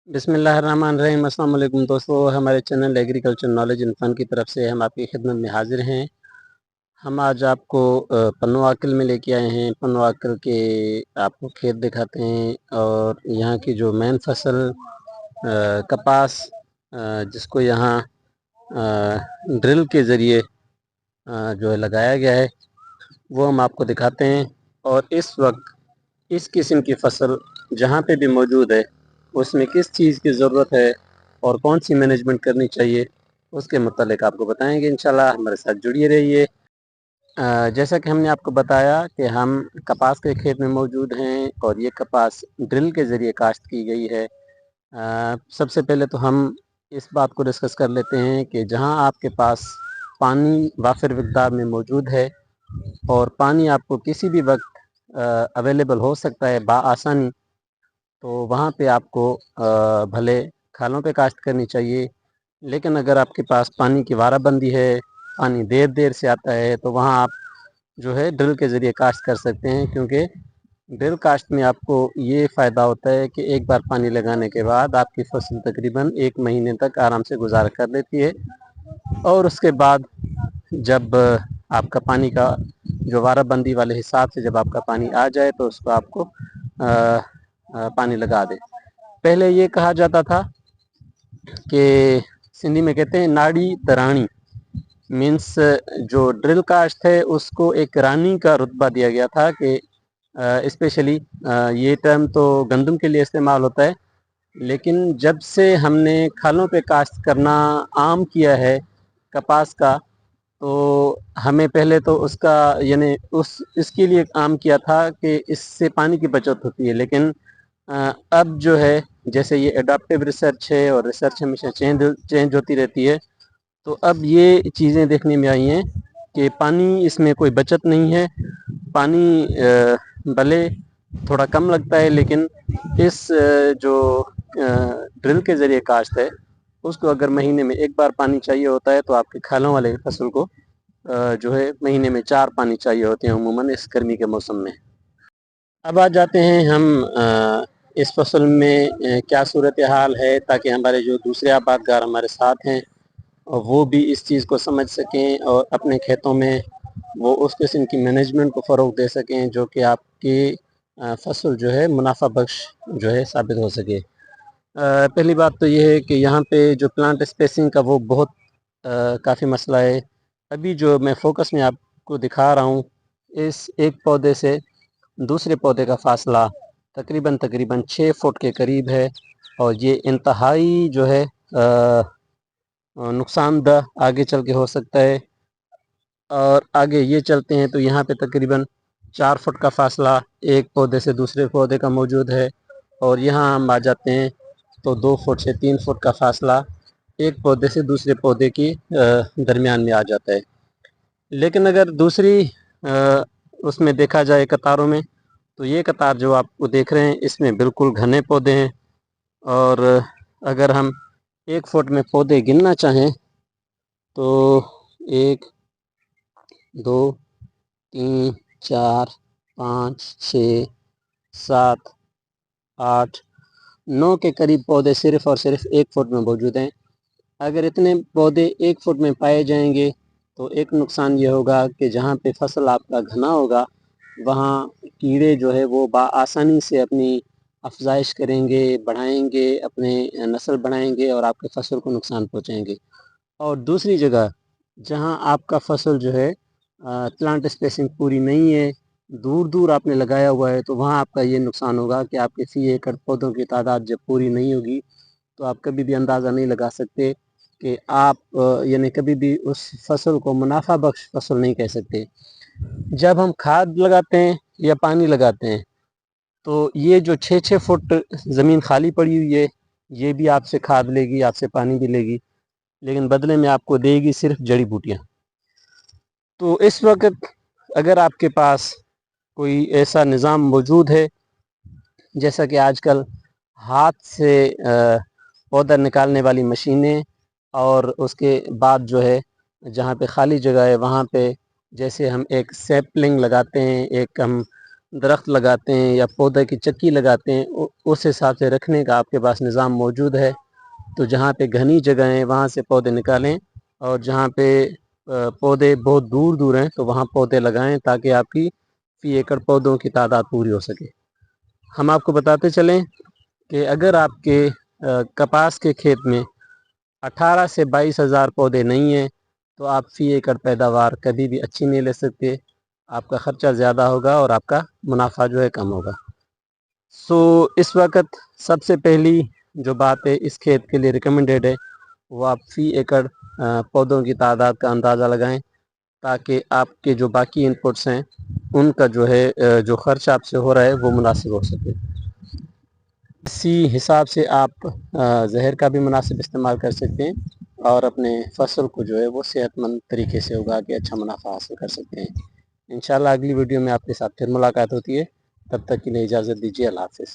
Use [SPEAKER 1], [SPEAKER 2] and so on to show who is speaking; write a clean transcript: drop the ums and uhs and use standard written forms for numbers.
[SPEAKER 1] बिस्मिल्लाहिर्रहमानिर्रहीम। अस्सलाम वालेकुम दोस्तों, हमारे channel agriculture knowledge and fun की तरफ से हम आपकी खिदमत में हाजिर हैं। हम आज आपको पन्नुआकल में लेके आए हैं। पन्नुआकल के आपको खेत दिखाते हैं और यहाँ की जो मेन फसल कपास, जिसको यहाँ ड्रिल के ज़रिए जो है लगाया गया है, वो हम आपको दिखाते हैं। और इस वक्त इस किस्म की फसल जहाँ पे भी मौजूद है, उसमें किस चीज़ की ज़रूरत है और कौन सी मैनेजमेंट करनी चाहिए, उसके मुतालिक आपको बताएंगे। इंशाल्लाह हमारे साथ जुड़िए रहिए। जैसा कि हमने आपको बताया कि हम कपास के खेत में मौजूद हैं और ये कपास ड्रिल के ज़रिए काश्त की गई है। सबसे पहले तो हम इस बात को डिस्कस कर लेते हैं कि जहाँ आपके पास पानी वाफिर मिक़दार में मौजूद है और पानी आपको किसी भी वक्त अवेलेबल हो सकता है बआसानी, तो वहाँ पे आपको भले खालों पे काश्त करनी चाहिए। लेकिन अगर आपके पास पानी की वाराबंदी है, पानी देर देर से आता है, तो वहाँ आप जो है ड्रिल के ज़रिए काश्त कर सकते हैं। क्योंकि ड्रिल काश्त में आपको ये फ़ायदा होता है कि एक बार पानी लगाने के बाद आपकी फसल तकरीबन 1 महीने तक आराम से गुजारा कर लेती है। और उसके बाद जब आपका पानी का जो वाराबंदी वाले हिसाब से जब आपका पानी आ जाए, तो उसको आपको पानी लगा दे। पहले ये कहा जाता था कि सिंधी में कहते हैं नाड़ी तरानी, मीन्स जो ड्रिल काश्त है उसको एक रानी का रुतबा दिया गया था कि स्पेशली ये टर्म तो गंदम के लिए इस्तेमाल होता है, लेकिन जब से हमने खालों पे काश्त करना आम किया है कपास का, तो हमें पहले तो उसका यानी उस इसके लिए आम किया था कि इससे पानी की बचत होती है। लेकिन अब जो है, जैसे ये एडाप्टिव रिसर्च है और रिसर्च हमेशा चेंज होती रहती है, तो अब ये चीज़ें देखने में आई हैं कि पानी इसमें कोई बचत नहीं है। पानी भले थोड़ा कम लगता है, लेकिन इस जो ड्रिल के ज़रिए काश्त है, उसको अगर महीने में एक बार पानी चाहिए होता है, तो आपके खालों वाले फसल को जो है महीने में 4 पानी चाहिए होते हैं अमूमन इस गर्मी के मौसम में। अब आ जाते हैं हम इस फसल में क्या सूरत हाल है, ताकि हमारे जो दूसरे आबादगार हमारे साथ हैं और वो भी इस चीज़ को समझ सकें और अपने खेतों में वो उस किस्म की मैनेजमेंट को फ़रोग़ दे सकें जो कि आपकी फसल जो है मुनाफा बख्श जो है साबित हो सके। पहली बात तो ये है कि यहाँ पे जो प्लांट स्पेसिंग का वो बहुत काफ़ी मसला है। अभी जो मैं फोकस में आपको दिखा रहा हूँ, इस एक पौधे से दूसरे पौधे का फासला तकरीबन 6 फुट के करीब है और ये इंतहाई जो है नुकसानदह आगे चल के हो सकता है। और आगे ये चलते हैं तो यहाँ पे तकरीबन 4 फुट का फासला एक पौधे से दूसरे पौधे का मौजूद है। और यहाँ हम आ जाते हैं तो 2 फुट से 3 फुट का फासला एक पौधे से दूसरे पौधे की दरमियान में आ जाता है। लेकिन अगर दूसरी उसमें देखा जाए कतारों में, तो ये कतार जो आपको देख रहे हैं इसमें बिल्कुल घने पौधे हैं। और अगर हम 1 फुट में पौधे गिनना चाहें तो 1 2 3 4 5 6 7 8 9 के करीब पौधे सिर्फ़ और सिर्फ 1 फुट में मौजूद हैं। अगर इतने पौधे 1 फुट में पाए जाएंगे तो एक नुकसान ये होगा कि जहाँ पे फसल आपका घना होगा, वहाँ कीड़े जो है वो बआसानी से अपनी अफजाइश करेंगे, बढ़ाएंगे, अपने नस्ल बढ़ाएंगे और आपके फसल को नुकसान पहुँचाएंगे। और दूसरी जगह जहाँ आपका फसल जो है प्लांट स्पेसिंग पूरी नहीं है, दूर दूर आपने लगाया हुआ है, तो वहाँ आपका ये नुकसान होगा कि आपके फी एकड़ पौधों की तादाद जब पूरी नहीं होगी, तो आप कभी भी अंदाज़ा नहीं लगा सकते कि आप यानी कभी भी उस फसल को मुनाफा बख्श फसल नहीं कह सकते। जब हम खाद लगाते हैं या पानी लगाते हैं, तो ये जो 6-6 फुट ज़मीन खाली पड़ी हुई है, ये भी आपसे खाद लेगी, आपसे पानी भी लेगी, लेकिन बदले में आपको देगी सिर्फ जड़ी बूटियाँ। तो इस वक्त अगर आपके पास कोई ऐसा निज़ाम मौजूद है, जैसा कि आजकल हाथ से पौधा निकालने वाली मशीनें, और उसके बाद जो है जहाँ पे खाली जगह है वहाँ पे जैसे हम एक सैपलिंग लगाते हैं, एक हम درخت لگاتے ہیں یا پودے کی چکی لگاتے ہیں اس حساب سے رکھنے کا آپ کے پاس نظام موجود ہے تو جہاں پہ گھنی جگہ ہیں وہاں سے پودے نکالیں، اور جہاں پہ پودے بہت دور دور ہیں تو وہاں پودے لگائیں تاکہ آپ کی فی ایکڑ پودوں کی تعداد پوری ہو سکے۔ ہم آپ کو بتاتے چلیں کہ اگر آپ کے کپاس کے کھیت میں 18 سے 22 ہزار پودے نہیں ہیں تو آپ فی ایکڑ پیداوار کبھی بھی اچھی نہیں لے سکتے، آپ کا خرچہ زیادہ ہوگا اور آپ کا منافع جو ہے کم ہوگا۔ اس وقت سب سے پہلی جو بات ہے اس کھیت کے لیے ریکمنڈیڈ ہے وہ آپ فی ایکڑ پودوں کی تعداد کا اندازہ لگائیں تاکہ آپ کے جو باقی انپٹس ہیں ان کا جو ہے جو خرچ آپ سے ہو رہا ہے وہ مناسب ہو سکے۔ اسی حساب سے آپ زہر کا بھی مناسب استعمال کر سکتے ہیں اور اپنے فصل کو جو ہے وہ صحت مند طریقے سے اگا کے اچھا منافع حاصل کر سکتے ہیں۔ انشاءاللہ اگلی ویڈیو میں آپ کے ساتھ پھر ملاقات ہوتی ہے، تب تک کے لیے اجازت دیجیے، اللہ حافظ۔